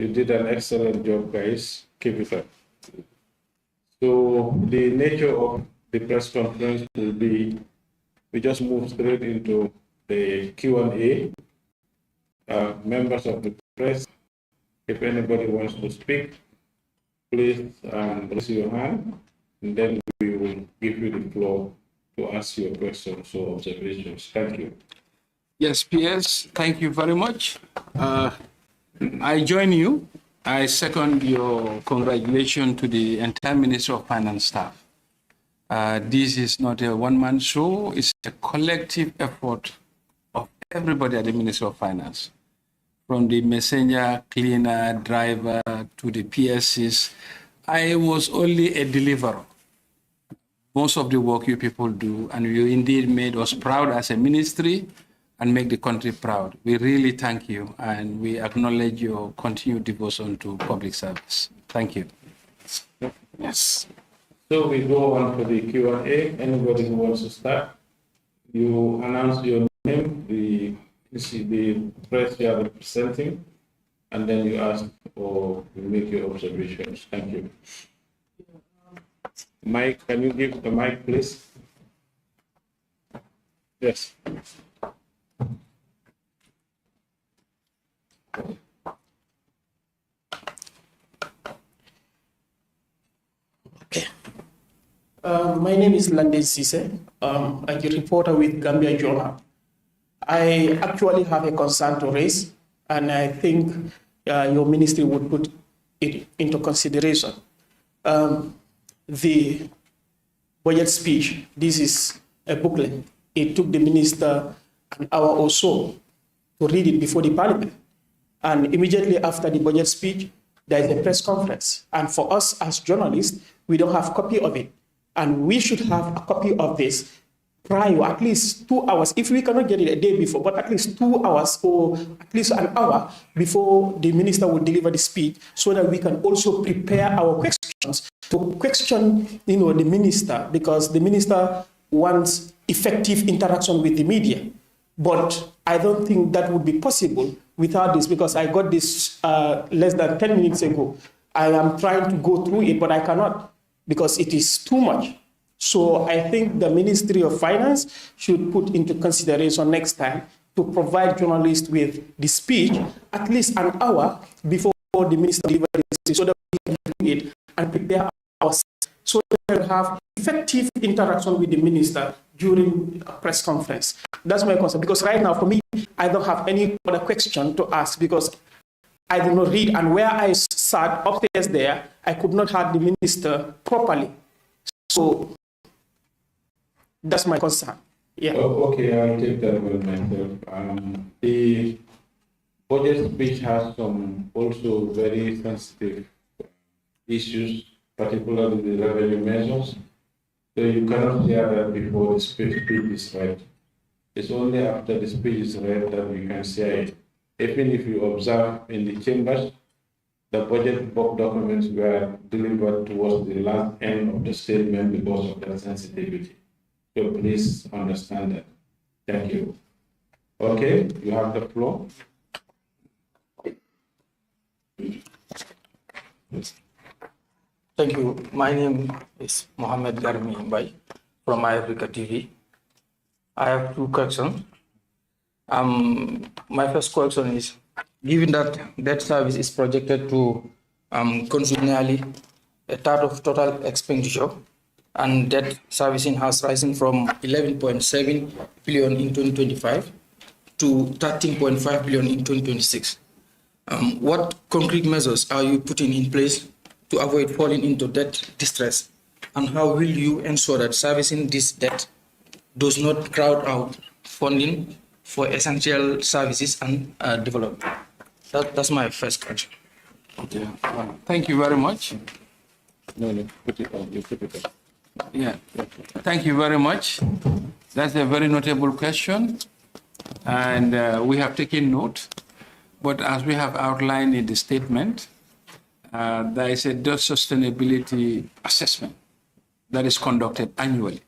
You did an excellent job, guys. Keep it up. So the nature of the press conference will be, we just move straight into the Q&A. Members of the press, if anybody wants to speak, please raise your hand, and then we will give you the floor to ask your questions or observations. Thank you. Yes, PS, thank you very much. I join you. I second your congratulations to the entire Ministry of Finance staff. This is not a one-man show, it's a collective effort of everybody at the Ministry of Finance, from the messenger, cleaner, driver, to the PSCs. I was only a deliverer. Most of the work you people do, and you indeed made us proud as a ministry and make the country proud. We really thank you, and we acknowledge your continued devotion to public service. Thank you. Yes. So we go on to the Q&A. Anybody who wants to start, you announce your name, the press you are representing, and then you ask or you make your observations. Thank you. Mike, can you give the mic, please? Yes. Okay. My name is Lande Sise. I'm a reporter with Gambia Journal. I actually have a concern to raise, and I think your ministry would put it into consideration. The budget speech, this is a booklet. It took the minister an hour or so to read it before the parliament. And immediately after the budget speech, there is a press conference. And for us as journalists, we don't have a copy of it. And we should have a copy of this prior, at least 2 hours. If we cannot get it a day before, but at least 2 hours or at least an hour before the minister will deliver the speech, so that we can also prepare our questions to question, the minister, because the minister wants effective interaction with the media. But I don't think that would be possible without this, because I got this less than 10 minutes ago. I am trying to go through it, but I cannot, because it is too much. So I think the Ministry of Finance should put into consideration next time to provide journalists with the speech at least an hour before the minister delivers it, so that we can do it and prepare ourselves, so that we have effective interaction with the minister during a press conference. That's my concern, because right now for me, I don't have any other question to ask, because I did not read, and where I sat upstairs there, I could not have the minister properly. So that's my concern. Yeah. Oh, okay, I'll take that with myself. The budget speech has some also very sensitive issues, particularly the revenue measures. So you cannot share that before the speech is read. It's only after the speech is read that you can share it. Even if you observe in the chambers, the budget documents were delivered towards the last end of the statement because of their sensitivity. So please understand that. Thank you. Okay, you have the floor. Thank you. My name is Mohammed Garmi Mbai from Africa TV. I have two questions. My first question is, given that debt service is projected to consume nearly a third of total expenditure, and debt servicing has risen from 11.7 billion in 2025 to 13.5 billion in 2026. What concrete measures are you putting in place to avoid falling into debt distress? And how will you ensure that servicing this debt does not crowd out funding for essential services and development? That's my first question. Okay. Thank you very much. No, put it on. You put it on. Yeah. Thank you very much. That's a very notable question, and we have taken note. But as we have outlined in the statement, there is a debt sustainability assessment that is conducted annually,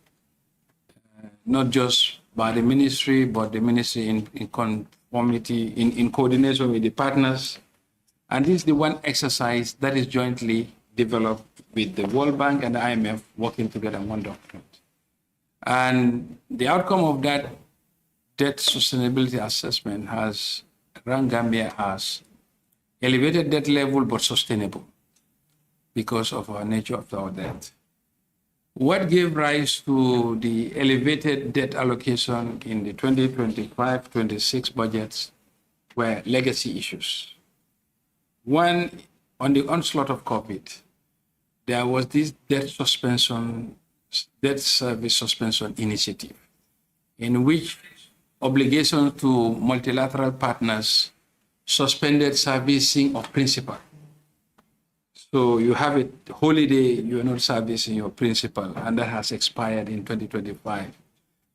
not just by the ministry, but the ministry in conformity, in coordination with the partners And this is the one exercise that is jointly developed with the World Bank and the IMF working together on one document. And the outcome of that debt sustainability assessment has ranked Gambia as elevated debt level but sustainable because of our nature of our debt. What gave rise to the elevated debt allocation in the 2025-26 budgets were legacy issues. One, on the onslaught of COVID, there was this debt service suspension initiative, in which obligations to multilateral partners suspended servicing of principal. So you have a holiday, you are not servicing your principal, and that has expired in 2025.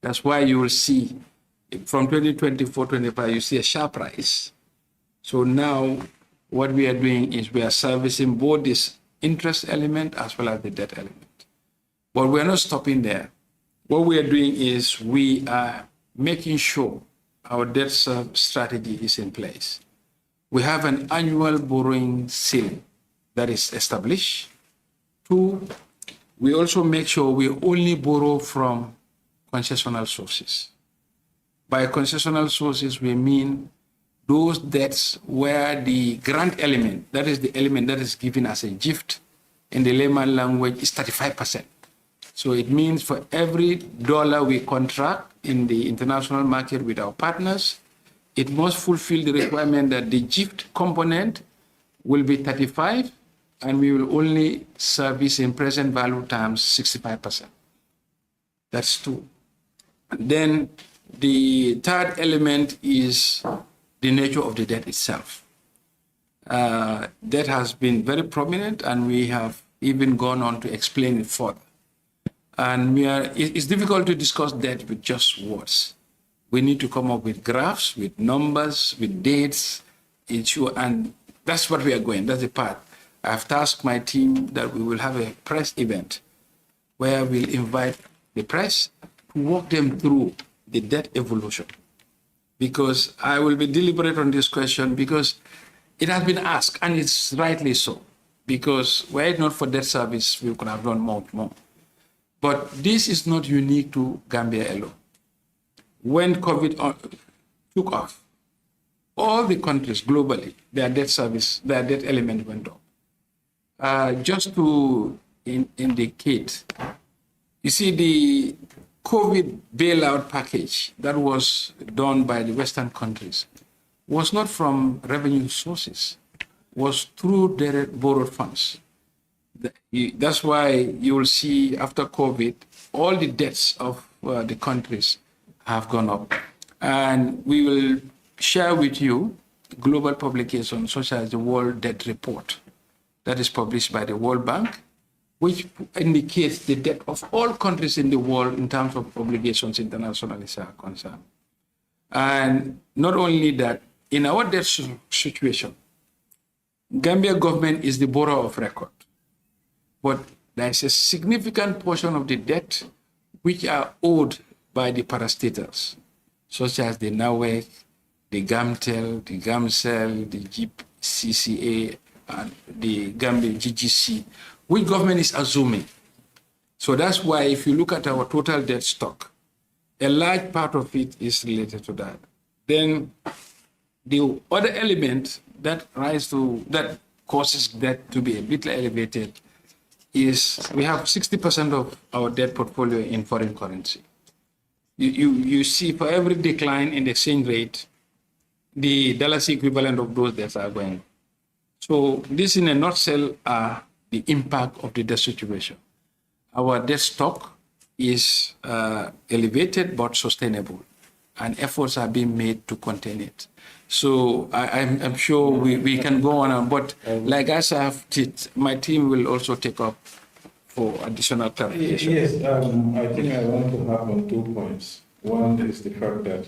That's why you will see from 2024-25, you see a sharp rise. So now what we are doing is we are servicing both this interest element as well as the debt element. But we are not stopping there. What we are doing is we are making sure our debt strategy is in place. We have an annual borrowing ceiling that is established. Two, we also make sure we only borrow from concessional sources. By concessional sources, we mean those debts where the grant element, that is the element that is given as a gift in the layman language, is 35%. So it means for every dollar we contract in the international market with our partners, it must fulfill the requirement that the gift component will be 35, and we will only service in present value terms 65%. That's two. And then the third element is the nature of the debt itself. That has been very prominent, and we have even gone on to explain it further. And it's difficult to discuss debt with just words. We need to come up with graphs, with numbers, with dates, and that's what we are going. That's the part. I've tasked my team that we will have a press event where we'll invite the press to walk them through the debt evolution. Because I will be deliberate on this question because it has been asked, and it's rightly so. Because were it not for debt service, we could have done much more. But this is not unique to Gambia alone. When COVID took off, all the countries globally, their debt element went up. Just to indicate, you see the COVID bailout package that was done by the Western countries was not from revenue sources, was through direct borrowed funds. That's why you will see after COVID, all the debts of the countries have gone up. And we will share with you global publications such as the World Debt Report that is published by the World Bank, which indicates the debt of all countries in the world in terms of obligations internationally are concerned. And not only that, in our debt situation, Gambia government is the borrower of record. But there is a significant portion of the debt which are owed by the parastatals, such as the NAWEC, the GAMTEL, the GAMCEL, the GCCA, and the Gambia GGC, which government is assuming. So that's why if you look at our total debt stock, a large part of it is related to that. Then the other element that causes debt to be a bit elevated is we have 60% of our debt portfolio in foreign currency. You see for every decline in the exchange rate, the dollars equivalent of those debts are going. So this in a nutshell are the impact of the debt situation. Our debt stock is elevated but sustainable, and efforts are being made to contain it. So I'm sure we can go on, but like as I have, my team will also take up for additional clarification. Yes, I think I want to have on 2 points. One is the fact that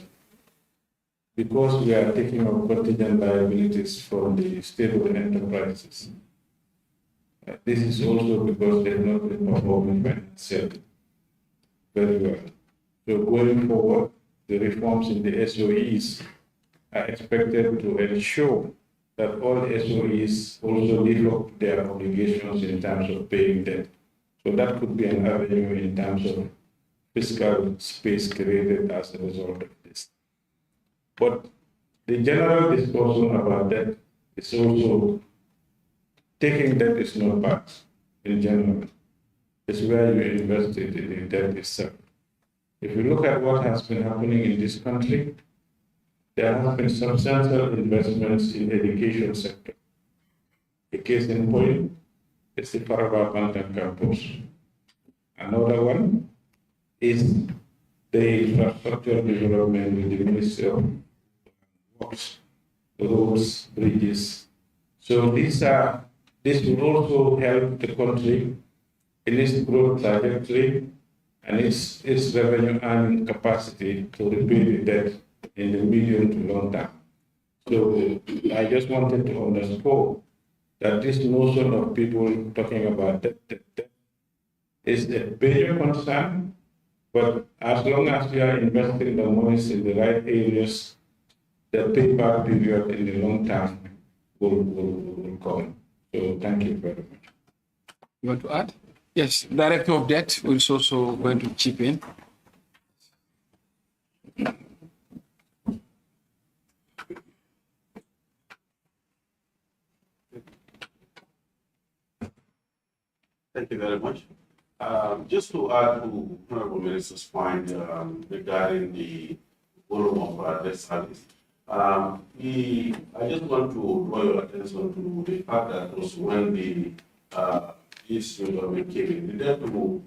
because we are taking up contingent liabilities from the state-owned enterprises, this is also because they have not been performing financially very well. So going forward, the reforms in the SOEs are expected to ensure that all SOEs also live up to their obligations in terms of paying debt. So that could be an avenue in terms of fiscal space created as a result of this. But the general discussion about debt is also taking debt is not bad in general. It's where you invest it in the debt itself. If you look at what has been happening in this country, there have been substantial investments in education sector. A case in point is the Faraba Bantan campus. Another one is the infrastructure development with the Ministry of Works, roads, bridges. So this will also help the country in its growth trajectory and its revenue earning capacity to repay the debt in the medium to long term. So I just wanted to underscore that this notion of people talking about debt is a major concern, but as long as we are investing the monies in the right areas, the payback period in the long term will come. So thank you very much. You want to add? Yes, Director of Debt is also going to chip in. Thank you very much. Just to add to Honorable Minister's point regarding the volume of debt service, I just want to draw your attention to the fact that also when the this new government came in, the debt to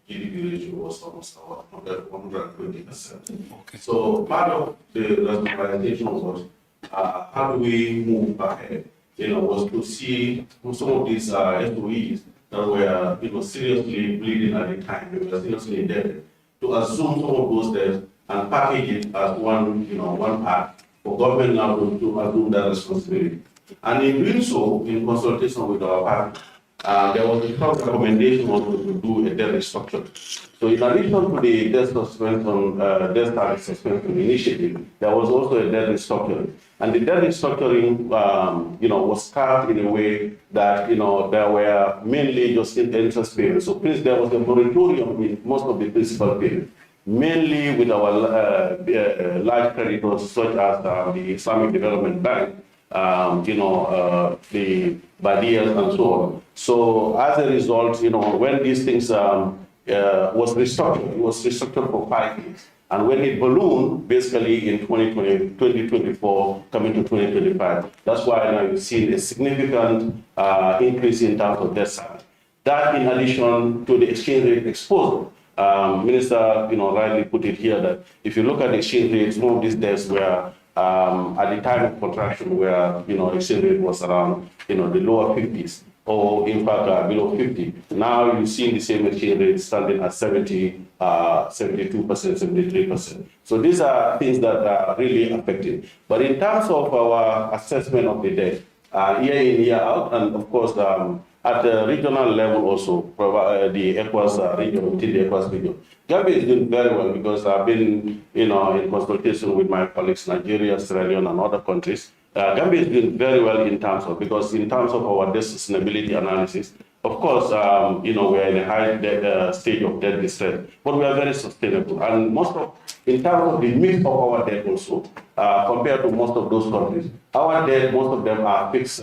GDP ratio was almost about 120%. Okay. So part of the rationalization was how do we move ahead? Was to see some of these SOEs that were seriously bleeding at the time, they were seriously indebted, to assume some of those debts and package it as one part for government now to assume that responsibility. And in doing so, in consultation with our partner, there was a strong recommendation also to do a debt restructuring. So in addition to the debt suspension, debt service suspension initiative, there was also a debt restructuring. And the debt restructuring, was carved in a way that, there were mainly just interest payments. So there was a moratorium in most of the principal payments, mainly with our large creditors such as the Islamic Development Bank, the Badias and so on. So as a result, when these things was restructured, it was restructured for 5 years. And when it ballooned, basically in 2024, coming to 2025, that's why now you've seen a significant increase in terms of debt service. That in addition to the exchange rate exposure, Minister, rightly put it here that if you look at the exchange rate, some of these debts were at the time of contraction where, exchange rate was around, the lower 50s, or in fact below 50. Now you see the same exchange rate standing at 72%, 73%. So these are things that are really affected. But in terms of our assessment of the debt, year in, year out, and of course, at the regional level also, the ECOWAS region, within the ECOWAS region, Gambia is doing very well because I've been, in consultation with my colleagues, Nigeria, Sierra Leone, and other countries. Gambia is doing very well in terms of our debt sustainability analysis. Of course, we're in a high stage of debt distress, but we are very sustainable. And in terms of the mix of our debt also, compared to most of those countries, our debt, most of them are fixed,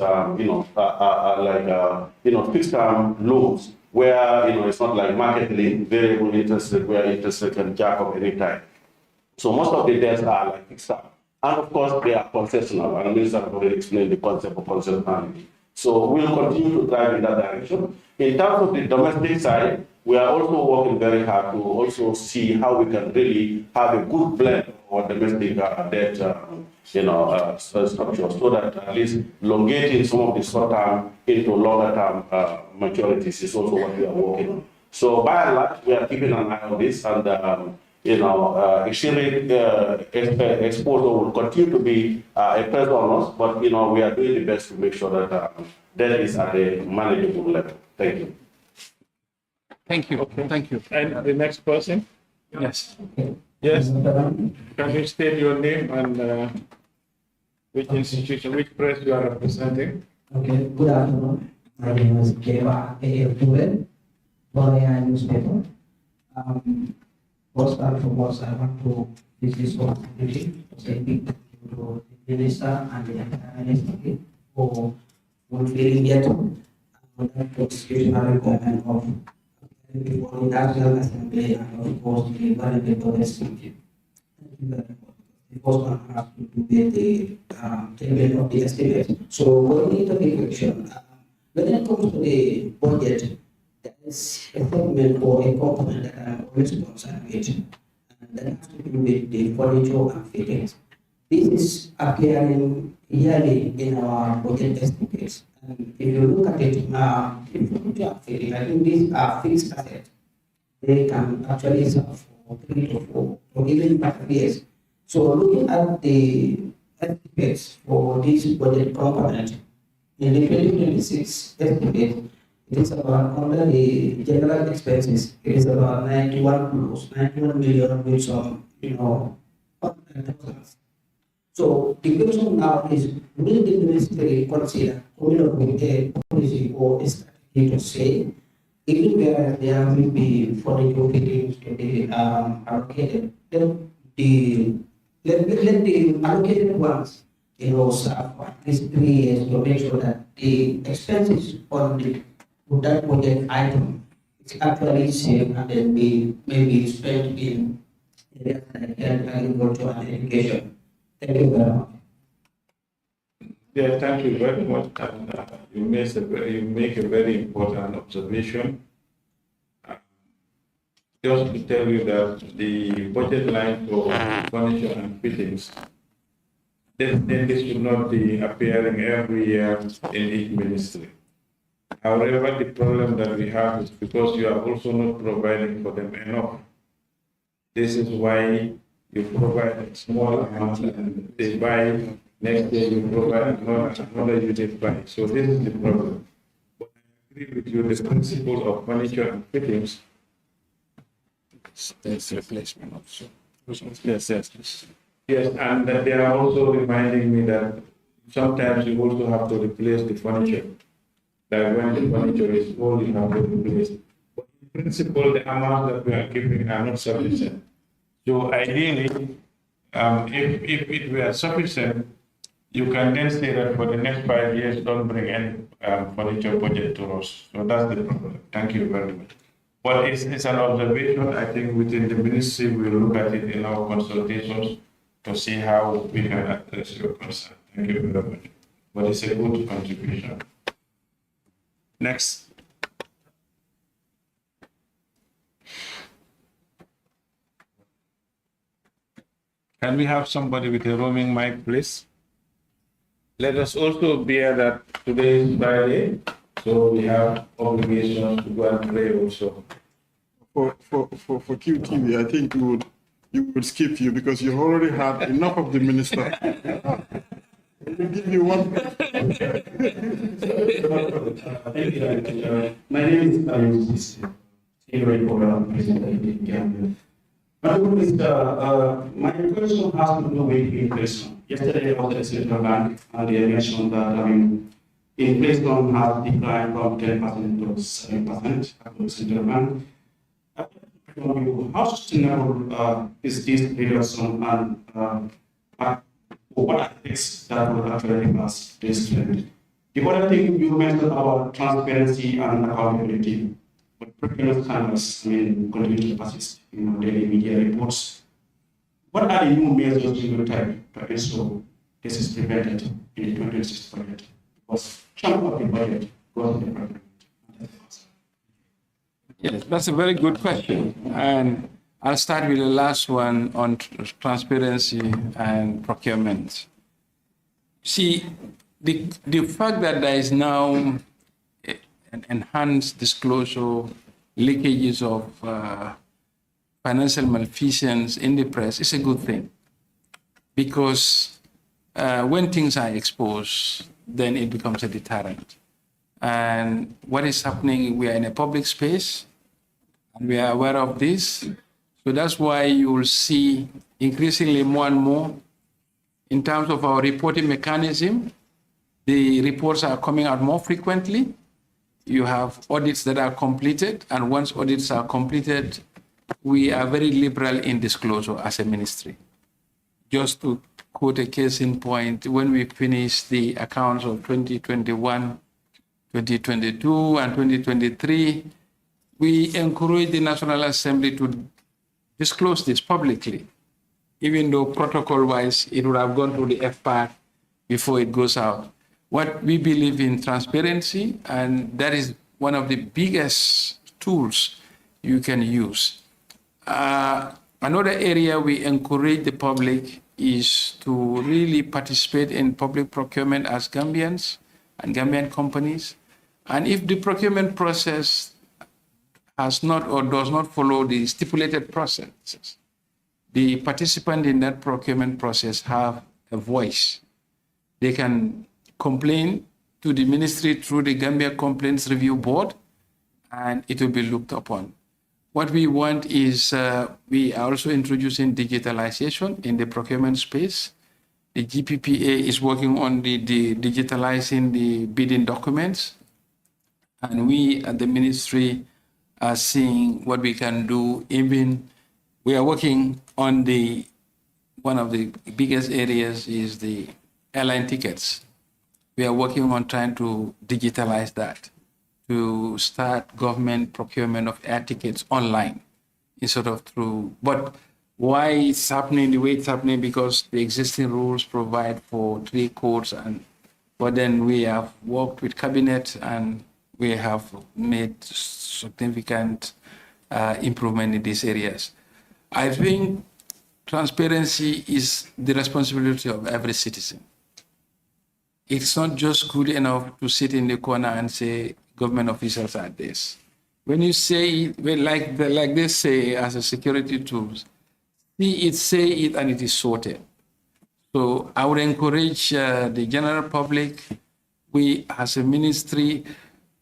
fixed term loans, where, it's not like market linked, variable interest rate, where interest rate can jack up any time. So most of the debts are like fixed term. And of course, they are concessional. And the Minister has already explained the concept of concessionality. So we'll continue to drive in that direction. In terms of the domestic side, we are also working very hard to also see how we can really have a good blend of our domestic debt, structure, so that at least elongating some of the short-term into longer-term maturities is also what we are working on. So by and large, we are keeping an eye on this, and exchange rate exposure will continue to be a pressure on us, but we are doing the best to make sure that that is at a manageable level. Thank you. Thank you. Okay. Thank you. And the next person? Yes. Yes. Can you state your name and which institution, which press you are representing? Okay, good afternoon. My name is Keita A. Korea newspaper. First and foremost, I want to use this opportunity to say big thank you to the minister and the entire ministry for fulfilling yet the constitutional requirement of before the National Assembly and of course the Parliament speech. Thank you very much. The first one has to do with the table of the estimate. So when we take a question, when it comes to the budget, there is a segment or a component that I'm always concerned with, and that has to do with the furniture and fittings. This is appearing yearly in our budget estimates. And if you look at it, the furniture and fitting, I think these are fixed assets. They can actually serve for 3 to 4 or even 5 years. So looking at the estimates for this budget component, in the 2026 estimate, it is about under the general expenses, it is about 91 million with some, thousands. So the question now is, will the ministry consider coming up with a policy or a strategy to say, even where there will be furniture fittings to be allocated, then let the allocated ones, serve for at least 3 years to make sure that the expenses on that project item is actually saved and then be maybe spent in areas like health, agriculture, and education. Thank you very much. Yeah, thank you very much. And, you make a very important observation. Just to tell you that the budget line for furniture and fittings, this should not be appearing every year in each ministry. However, the problem that we have is because you are also not providing for them enough. This is why you provide a small amount and they buy, next day you provide another unit buy. So this is the problem. But I agree with you, the principle of furniture and fittings. There's replacement also. Yes, and they are also reminding me that sometimes you also have to replace the furniture. That when the furniture is old, you have to replace it. But in principle, the amounts that we are giving are not sufficient. So ideally, if it were sufficient, you can then say that for the next 5 years, don't bring any furniture budget to us. So that's the problem. Thank you very much. But it's an observation. I think within the ministry, we'll look at it in our consultations to see how we can address your concern. Thank you very much. But it's a good contribution. Next. Can we have somebody with a roaming mic, please? Let us also bear that today is Friday, so we have obligations to go and pray also. For QTV, I think you would skip you because you already had enough of the minister. We'll give you one. My name is President my question has to do with inflation. Yesterday I was at the Central Bank and they mentioned that inflation has declined from 10% to 7% at the Central Bank. How sustainable is this reduction and what are the things that will actually reverse this trend? The other thing you mentioned about transparency and accountability, but previous channels, continue to persist in daily media reports. What are the new measures you will take to ensure this is prevented in the 2026 budget? Because chunk of the budget goes to the president. Yes, that's a very good question. And I'll start with the last one on transparency and procurement. See, the fact that there is now an enhanced disclosure, leakages of financial malfeasance in the press is a good thing. Because when things are exposed, then it becomes a deterrent. And what is happening, we are in a public space, and we are aware of this. So that's why you will see increasingly more and more In terms of our reporting mechanism, the reports are coming out more frequently. You have audits that are completed, and once audits are completed, we are very liberal in disclosure as a ministry. Just to quote a case in point, when we finished the accounts of 2021, 2022, and 2023, we encouraged the National Assembly to disclose this publicly, even though protocol-wise, it would have gone through the FPAC before it goes out. What we believe in transparency, and that is one of the biggest tools you can use. Another area we encourage the public is to really participate in public procurement as Gambians and Gambian companies. And if the procurement process has not or does not follow the stipulated processes, the participant in that procurement process have a voice. They can complain to the ministry through the Gambia Complaints Review Board, and it will be looked upon. What we want is, we are also introducing digitalization in the procurement space. The GPPA is working on the digitalizing the bidding documents, and we at the ministry are seeing what we can do. Even we are working on one of the biggest areas is the airline tickets. We are working on trying to digitalize that, to start government procurement of air tickets online instead of through. But why it's happening the way it's happening? Because the existing rules provide for 3 codes, but then we have worked with cabinet and we have made significant improvement in these areas. I think transparency is the responsibility of every citizen. It's not just good enough to sit in the corner and say government officials are this. When you say, like they say as a security tool, see it, say it, and it is sorted. So I would encourage the general public, we as a ministry,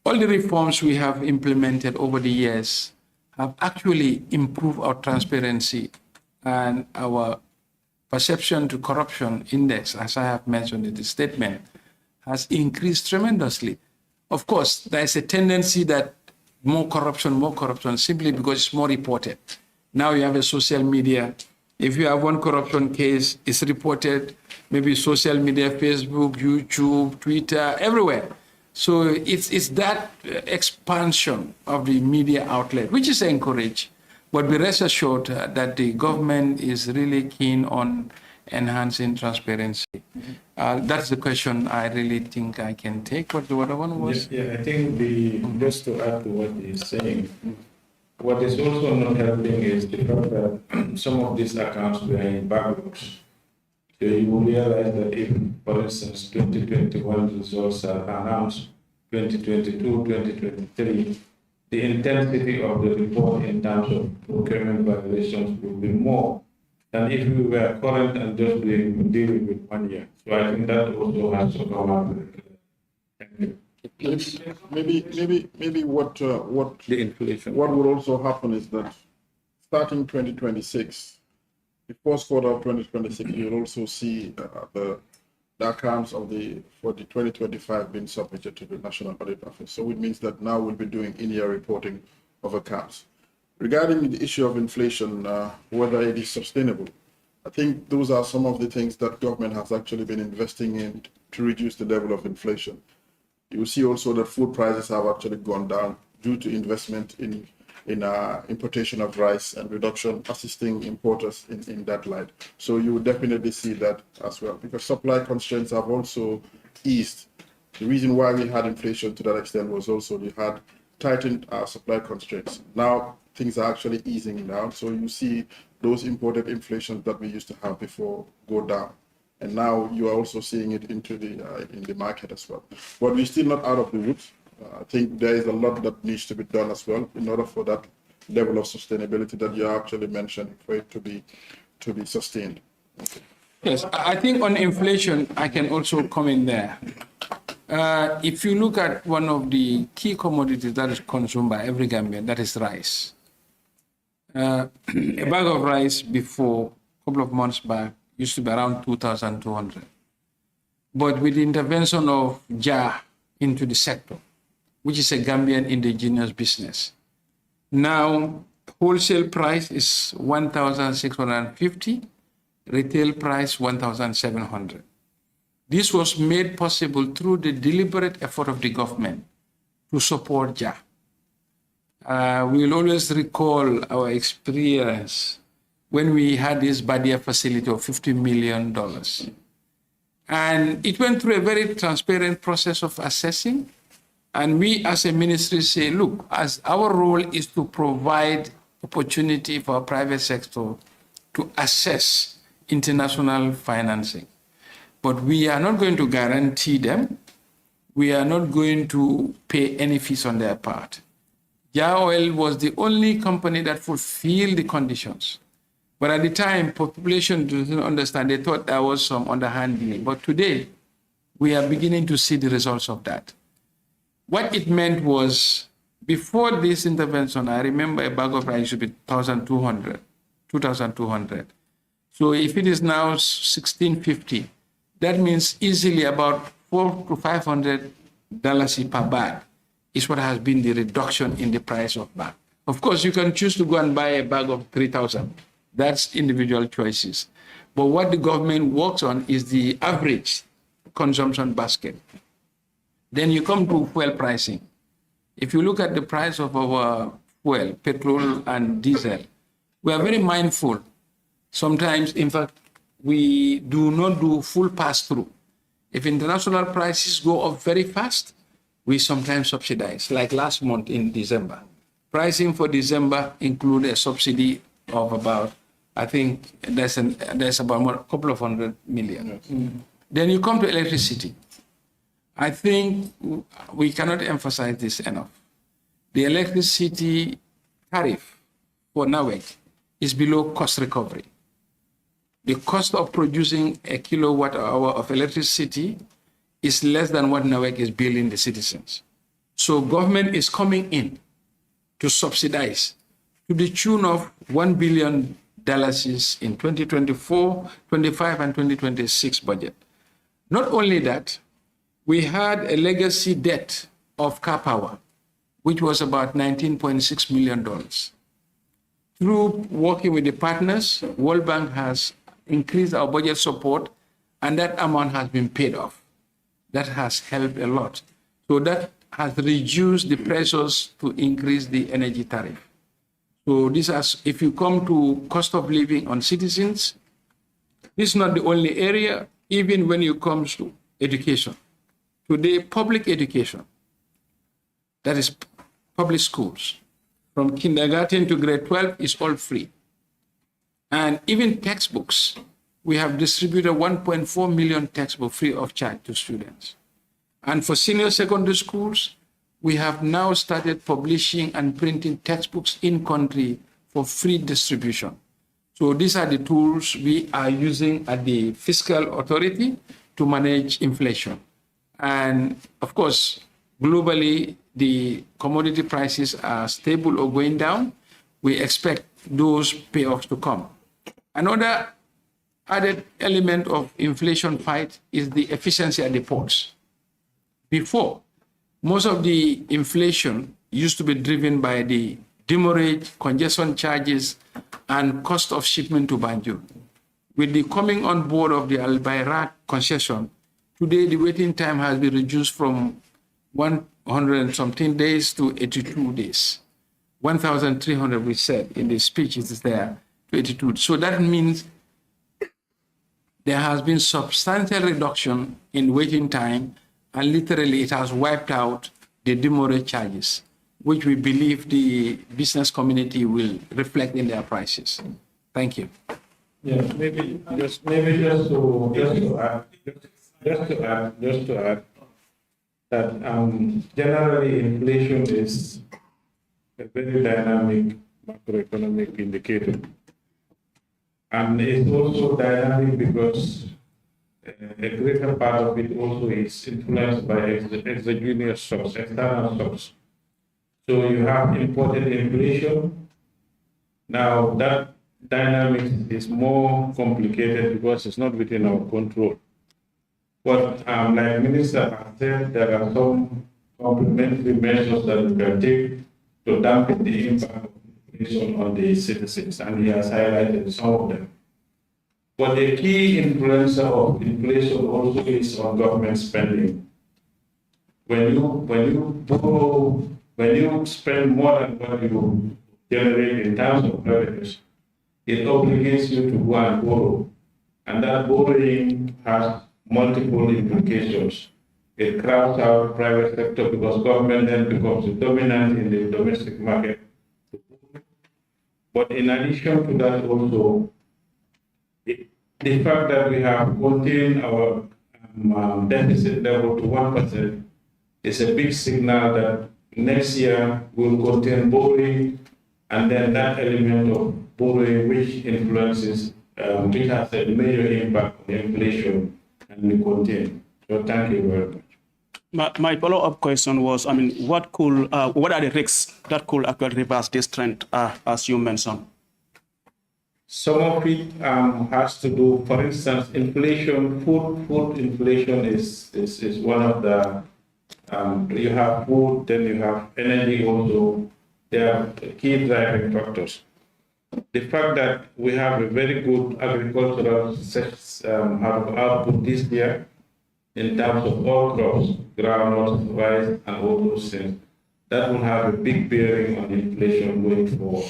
all the reforms we have implemented over the years have actually improved our transparency and our perception to corruption index, as I have mentioned in the statement, has increased tremendously. Of course, there's a tendency that more corruption, simply because it's more reported. Now you have a social media. If you have one corruption case, it's reported, maybe social media, Facebook, YouTube, Twitter, everywhere. So it's that expansion of the media outlet, which is encouraged. But be rest assured that the government is really keen on enhancing transparency. That's the question I really think I can take. What the other one was? Yeah, I think just to add to what he's saying, what is also not helping is the fact that some of these accounts were in backlogs. So you will realize that if, for instance, 2021 results are announced, 2022, 2023, the intensity of the report in terms of procurement violations will be more than if we were current and just dealing with 1 year. So I think that also has to come up. Maybe what The inflation. what would also happen is that starting 2026, the first quarter of 2026, you'll also see the accounts for the 2025 being submitted to the National Audit Office. So it means that now we'll be doing in-year reporting of accounts. Regarding the issue of inflation, whether it is sustainable, I think those are some of the things that government has actually been investing in to reduce the level of inflation. You will see also that food prices have actually gone down due to investment in importation of rice and reduction, assisting importers in that light. So you will definitely see that as well, because supply constraints have also eased. The reason why we had inflation to that extent was also we had tightened our supply constraints. Now things are actually easing now, so you see those imported inflations that we used to have before go down. And now you are also seeing it into in the market as well. But we're still not out of the woods. I think there is a lot that needs to be done as well in order for that level of sustainability that you actually mentioned for it to be sustained. Okay. Yes, I think on inflation, I can also come in there. If you look at one of the key commodities that is consumed by every Gambian, that is rice. A bag of rice before, a couple of months back, used to be around 2,200. But with the intervention of JAR into the sector, which is a Gambian indigenous business, now wholesale price is 1,650, retail price 1,700. This was made possible through the deliberate effort of the government to support JAR. We will always recall our experience when we had this Badia facility of $50 million. And it went through a very transparent process of assessing. And we as a ministry say, look, as our role is to provide opportunity for our private sector to assess international financing. But we are not going to guarantee them. We are not going to pay any fees on their part. JAR Oil was the only company that fulfilled the conditions. But at the time, population didn't understand. They thought there was some underhand dealing. But today, we are beginning to see the results of that. What it meant was, before this intervention, I remember a bag of rice should be 2,200. So if it is now 1,650, that means easily about $400 to $500 per bag is what has been the reduction in the price of bag. Of course, you can choose to go and buy a bag of 3,000. That's individual choices. But what the government works on is the average consumption basket. Then you come to fuel pricing. If you look at the price of our fuel, petrol and diesel, we are very mindful. Sometimes, in fact, we do not do full pass-through. If international prices go up very fast, we sometimes subsidize, like last month in December. Pricing for December include a subsidy of about, I think there's about a couple of $100 million. Yes. Then you come to electricity. I think we cannot emphasize this enough. The electricity tariff for NAWEC is below cost recovery. The cost of producing a kilowatt hour of electricity is less than what NAWEC is billing the citizens. So government is coming in to subsidize to the tune of $1 billion in 2024, 25, and 2026 budget. Not only that, we had a legacy debt of Car Power, which was about $19.6 million. Through working with the partners, World Bank has increased our budget support, and that amount has been paid off. That has helped a lot. So that has reduced the pressures to increase the energy tariff. So this has, if you come to cost of living on citizens, this is not the only area, even when it comes to education. Today, public education, that is public schools, from kindergarten to grade 12 is all free. And even textbooks, we have distributed 1.4 million textbooks free of charge to students. And for senior secondary schools, we have now started publishing and printing textbooks in country for free distribution. So these are the tools we are using at the fiscal authority to manage inflation. And of course, globally, the commodity prices are stable or going down. We expect those payoffs to come. Another added element of inflation fight is the efficiency at the ports. Before, most of the inflation used to be driven by the demurrage, congestion charges, and cost of shipment to Banjul. With the coming on board of the Al Bayrak concession, today the waiting time has been reduced from 100 and something days to 82 days. 1,300, we said in the speech, is there, to 82. So that means there has been substantial reduction in waiting time, and literally it has wiped out the demurrage charges, which we believe the business community will reflect in their prices. Thank you. Yeah, maybe just to add that generally inflation is a very dynamic macroeconomic indicator, and it's also dynamic because a greater part of it also is influenced by exogenous shocks, external shocks. So you have imported inflation. Now that dynamics is more complicated because it's not within our control. But like Minister has said, there are some complementary measures that we can take to dampen the impact of inflation on the citizens, and he has highlighted some of them. But the key influencer of inflation also is on government spending. When you spend more than what you generate in terms of revenues, it obligates you to go and borrow. And that borrowing has multiple implications. It crowds out private sector because government then becomes dominant in the domestic market. But in addition to that also, the fact that we have contained our deficit level to 1% is a big signal that next year we'll contain borrowing, and then that element of borrowing which influences, which has a major impact on inflation, and we contain. So thank you very much. My follow-up question was, I mean, what are the risks that could actually reverse this trend, as you mentioned? Some of it has to do, for instance, inflation, food inflation is one of the, you have food, then you have energy also. They are key driving factors. The fact that we have a very good agricultural output this year in terms of all crops, groundnut, rice, and all those things, that will have a big bearing on inflation going forward.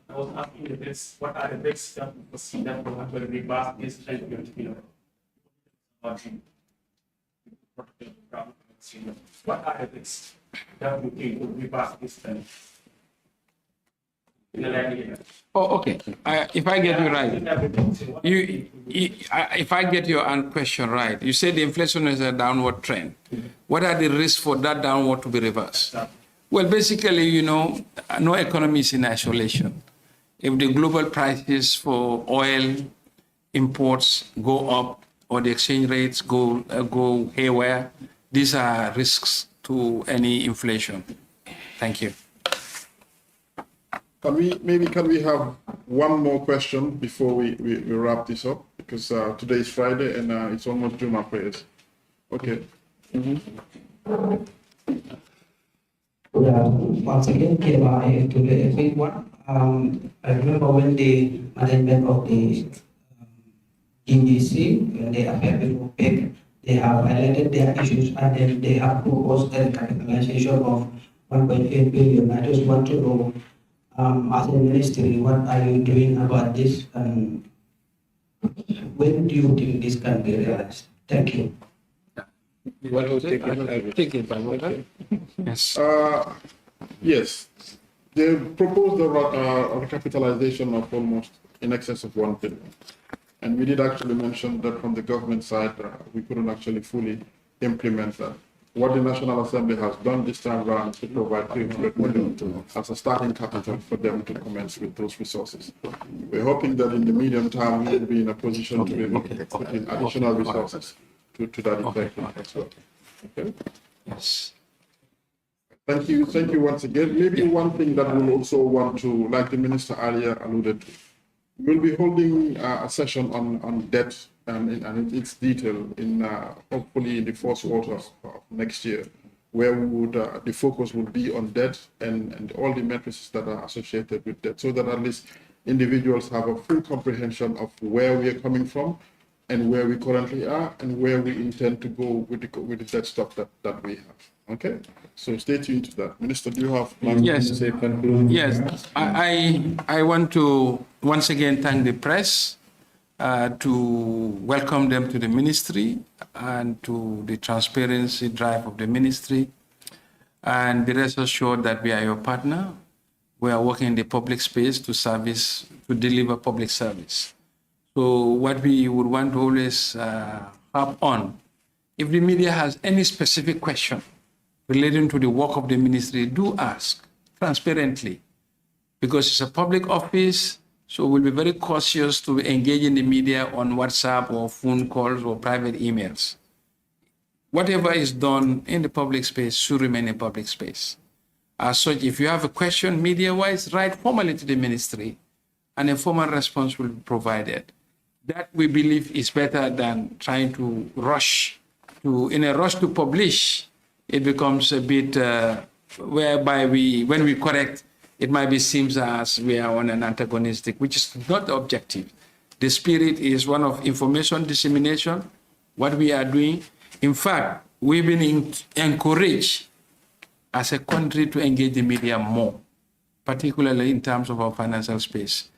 I was asking the risks, what are the risks that we foresee that will actually reverse this trend, what are the risks that we think will reverse this trend? Oh, okay. If I get you right, if I get your question right, you say the inflation is a downward trend. What are the risks for that downward to be reversed? Well, basically, no economy is in isolation. If the global prices for oil imports go up or the exchange rates go haywire, these are risks to any inflation. Thank you. Can we have one more question before we wrap this up? Because today is Friday and it's almost Juma prayers. Okay. Once again, came to the big one. I remember when the management of the GDC, when they appeared before PEC, they have highlighted their issues and then they have proposed a capitalization of 1.8 billion. I just want to know, as a ministry, what are you doing about this, and when do you think this can be realized? Thank you. Take it. Yes. Yes. They proposed a recapitalization of almost in excess of 1 billion. And we did actually mention that from the government side, we couldn't actually fully implement that. What the National Assembly has done this time around is to provide 300 million as a starting capital for them to commence with those resources. We're hoping that in the medium term, we will be in a position to be able to put in additional resources to that effect as well. Okay? Yes. Thank you once again. Maybe one thing that we'll also want to, like the Minister earlier alluded to, we'll be holding a session on debt and its detail in hopefully in the first quarter of next year, where we would the focus would be on debt and all the metrics that are associated with debt, so that at least individuals have a full comprehension of where we are coming from and where we currently are and where we intend to go with the debt stock that we have. Okay, so stay tuned to that. Minister, do you have plans to say conclusion? Yes, I want to once again thank the press, to welcome them to the ministry and to the transparency drive of the ministry, and be rest assured that we are your partner. We are working in the public space to deliver public service. So what we would want to always harp on, if the media has any specific question relating to the work of the ministry, do ask transparently, because it's a public office, so we'll be very cautious to engage in the media on WhatsApp or phone calls or private emails. whatever is done in the public space should remain in public space. As such, if you have a question media-wise, write formally to the ministry, and a formal response will be provided. That we believe is better than trying to rush to, in a rush to publish. It becomes a bit whereby when we correct, it might be seems as we are on an antagonistic, which is not the objective. The spirit is one of information dissemination, what we are doing. In fact, we've been encouraged as a country to engage the media more, particularly in terms of our financial space,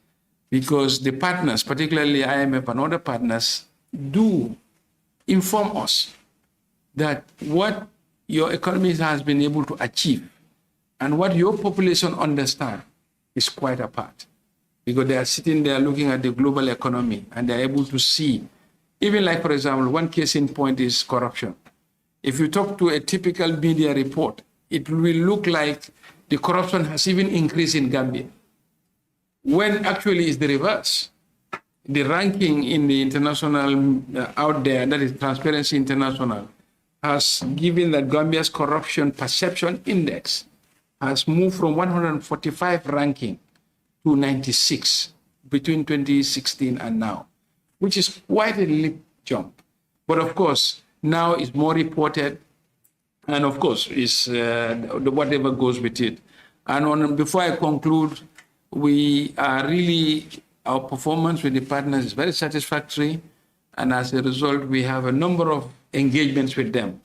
because the partners, particularly IMF and other partners, do inform us that what your economy has been able to achieve and what your population understand is quite apart. Because they are sitting there looking at the global economy and they're able to see, even like, for example, one case in point is corruption. If you talk to a typical media report, it will look like the corruption has even increased in Gambia, when actually it's the reverse. The ranking in the international out there, that is Transparency International, has given that Gambia's corruption perception index has moved from 145 ranking to 96 between 2016 and now, which is quite a leap jump. But of course, now it's more reported, and of course, it's whatever goes with it. And before I conclude, we are really, our performance with the partners is very satisfactory, and as a result, we have a number of engagements with them.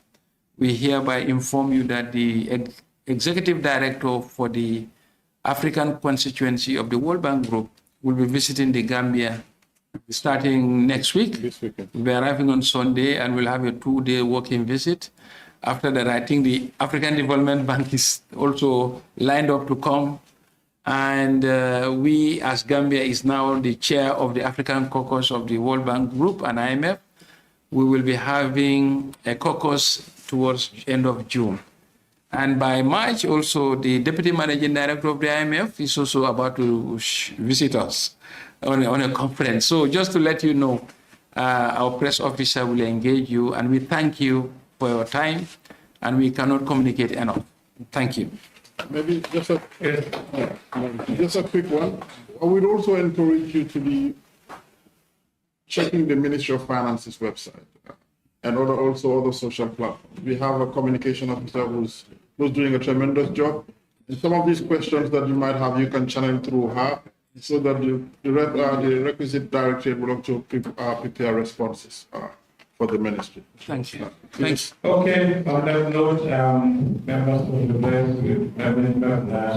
We hereby inform you that the executive director for the African constituency of the World Bank Group will be visiting the Gambia starting next week. This weekend. We'll be arriving on Sunday and we'll have a 2-day working visit. After that, I think the African Development Bank is also lined up to come. And we, as Gambia, is now the chair of the African caucus of the World Bank Group and IMF. We will be having a caucus towards the end of June. And by March, also, the Deputy Managing Director of the IMF is also about to visit us on a conference. So just to let you know, our press officer will engage you, and we thank you for your time, and we cannot communicate enough. Thank you. Maybe just a quick one. I would also encourage you to be checking the Ministry of Finance's website and also other social platforms. We have a communication officer who's doing a tremendous job. And some of these questions that you might have, you can channel through her so that the requisite directorate will also prepare responses for the ministry. Thank you. Thanks. Okay, on that note, members of the board,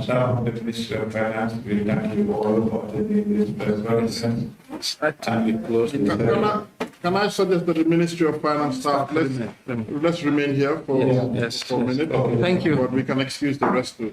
staff of the Ministry of Finance, we thank you all for attending this press conference. And we close the session. Can I suggest that the Ministry of Finance staff, let's remain here for a minute. Thank you. But we can excuse the rest to